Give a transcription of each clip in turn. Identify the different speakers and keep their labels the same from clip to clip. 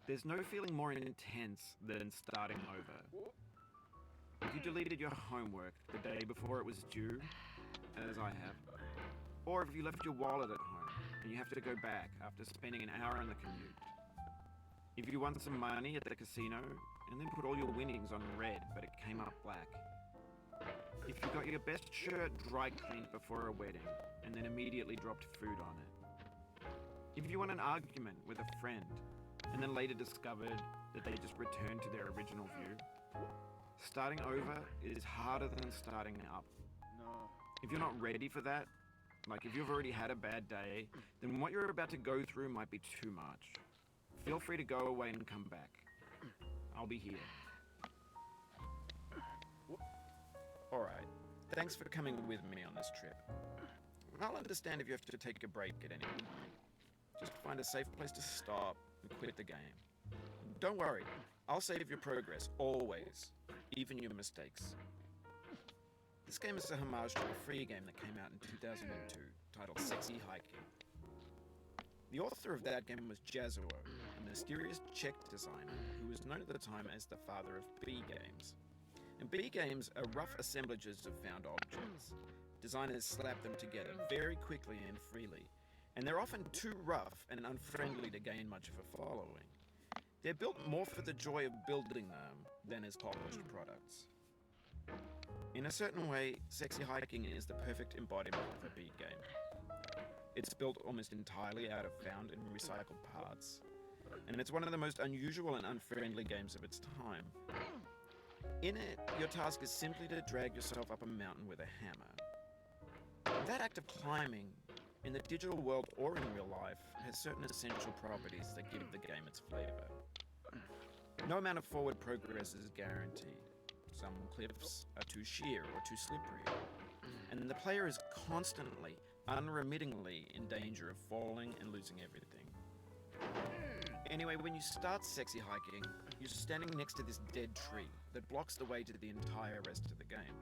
Speaker 1: There's no feeling more intense than starting over. If you deleted your homework the day before it was due, as I have, or if you left your wallet at home and you have to go back after spending an hour on the commute. If you won some money at the casino and then put all your winnings on red but it came up black. If you got your best shirt dry cleaned before a wedding and then immediately dropped food on it. If you won an argument with a friend and then later discovered that they just returned to their original view. Starting over is harder than starting up.
Speaker 2: No.
Speaker 1: If you're not ready for that, like if you've already had a bad day, then what you're about to go through might be too much. Feel free to go away and come back. I'll be here. Alright, thanks for coming with me on this trip. I'll understand if you have to take a break at any point. Just find a safe place to stop and quit the game. Don't worry, I'll save your progress, always, even your mistakes. This game is a homage to a free game that came out in 2002, titled Sexy Hiking. The author of that game was Jazuo, a mysterious Czech designer who was known at the time as the father of B games. And B games are rough assemblages of found objects. Designers slap them together very quickly and freely, and they're often too rough and unfriendly to gain much of a following. They're built more for the joy of building them than as polished products. In a certain way, Sexy Hiking is the perfect embodiment of a B game. It's built almost entirely out of found and recycled parts, and it's one of the most unusual and unfriendly games of its time. In it, your task is simply to drag yourself up a mountain with a hammer. That act of climbing, in the digital world or in real life, has certain essential properties that give the game its flavor. No amount of forward progress is guaranteed. Some cliffs are too sheer or too slippery, and the player is constantly, unremittingly in danger of falling and losing everything. Anyway, when you start Sexy Hiking, you're standing next to this dead tree that blocks the way to the entire rest of the game.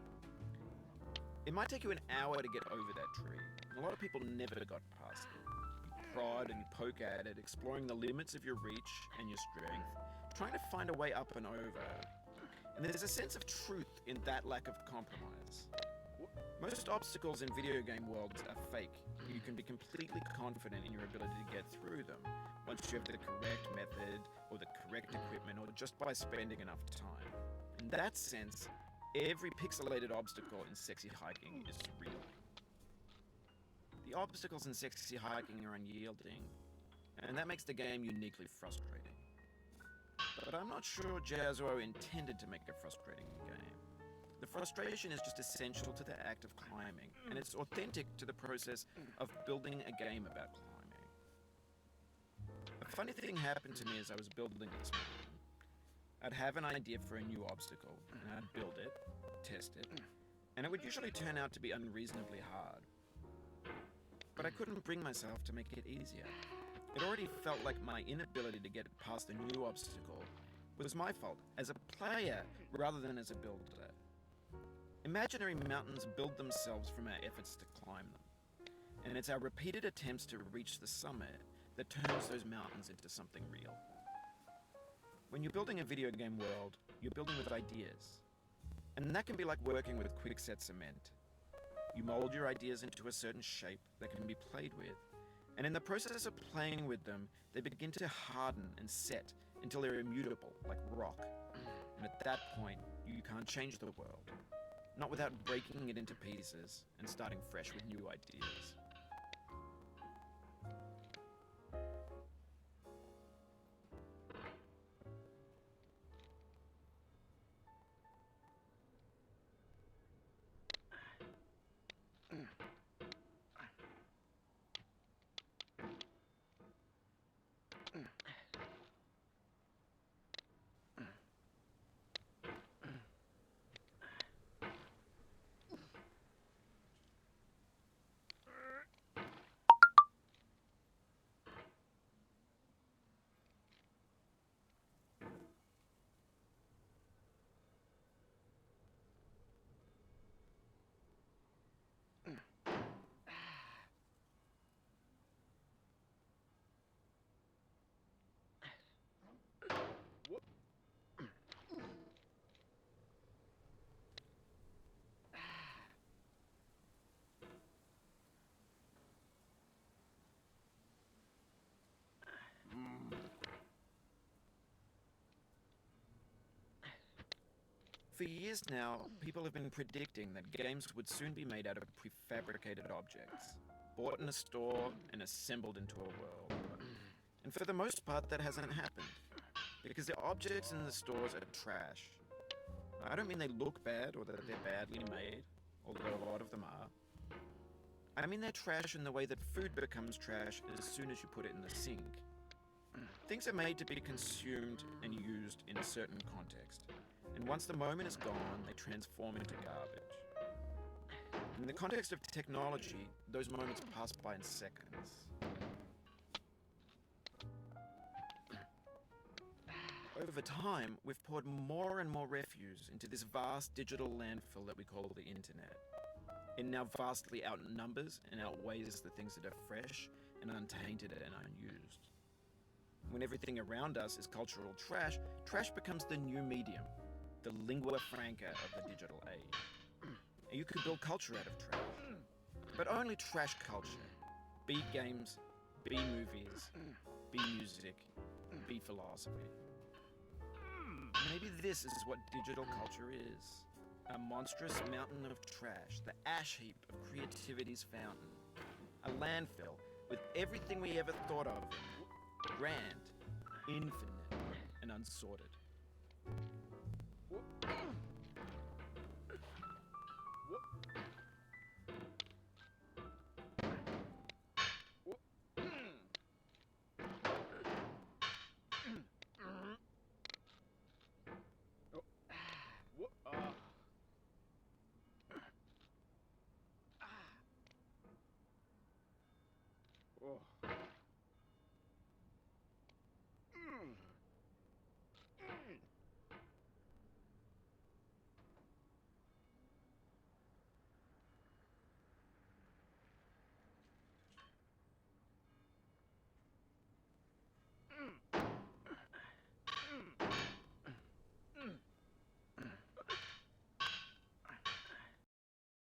Speaker 1: It might take you an hour to get over that tree, and a lot of people never got past it. You prod and you poke at it, exploring the limits of your reach and your strength, trying to find a way up and over. And there's a sense of truth in that lack of compromise. Most obstacles in video game worlds are fake. You can be completely confident in your ability to get through them once you have the correct method or the correct equipment or just by spending enough time. In that sense, every pixelated obstacle in Sexy Hiking is real. The obstacles in Sexy Hiking are unyielding, and that makes the game uniquely frustrating. But I'm not sure Jazuo intended to make a frustrating game. The frustration is just essential to the act of climbing, and it's authentic to the process of building a game about climbing. A funny thing happened to me as I was building this game. I'd have an idea for a new obstacle, and I'd build it, test it, and it would usually turn out to be unreasonably hard. But I couldn't bring myself to make it easier. It already felt like my inability to get past a new obstacle was my fault as a player rather than as a builder. Imaginary mountains build themselves from our efforts to climb them, and it's our repeated attempts to reach the summit that turns those mountains into something real. When you're building a video game world, you're building with ideas, and that can be like working with quickset cement. You mold your ideas into a certain shape that can be played with, and in the process of playing with them, they begin to harden and set until they're immutable, like rock. And at that point, you can't change the world. Not without breaking it into pieces and starting fresh with new ideas. For years now, people have been predicting that games would soon be made out of prefabricated objects, bought in a store and assembled into a world. And for the most part, that hasn't happened, because the objects in the stores are trash. I don't mean they look bad or that they're badly made, although a lot of them are. I mean they're trash in the way that food becomes trash as soon as you put it in the sink. Things are made to be consumed and used in a certain context, and once the moment is gone, they transform into garbage. In the context of technology, those moments pass by in seconds. Over time, we've poured more and more refuse into this vast digital landfill that we call the internet. It now vastly outnumbers and outweighs the things that are fresh and untainted and unused. When everything around us is cultural trash, trash becomes the new medium, the lingua franca of the digital age. And you could build culture out of trash, but only trash culture. Be games, be movies, be music, be philosophy. Maybe this is what digital culture is. A monstrous mountain of trash, the ash heap of creativity's fountain. A landfill with everything we ever thought of. Grand, infinite, and unsorted.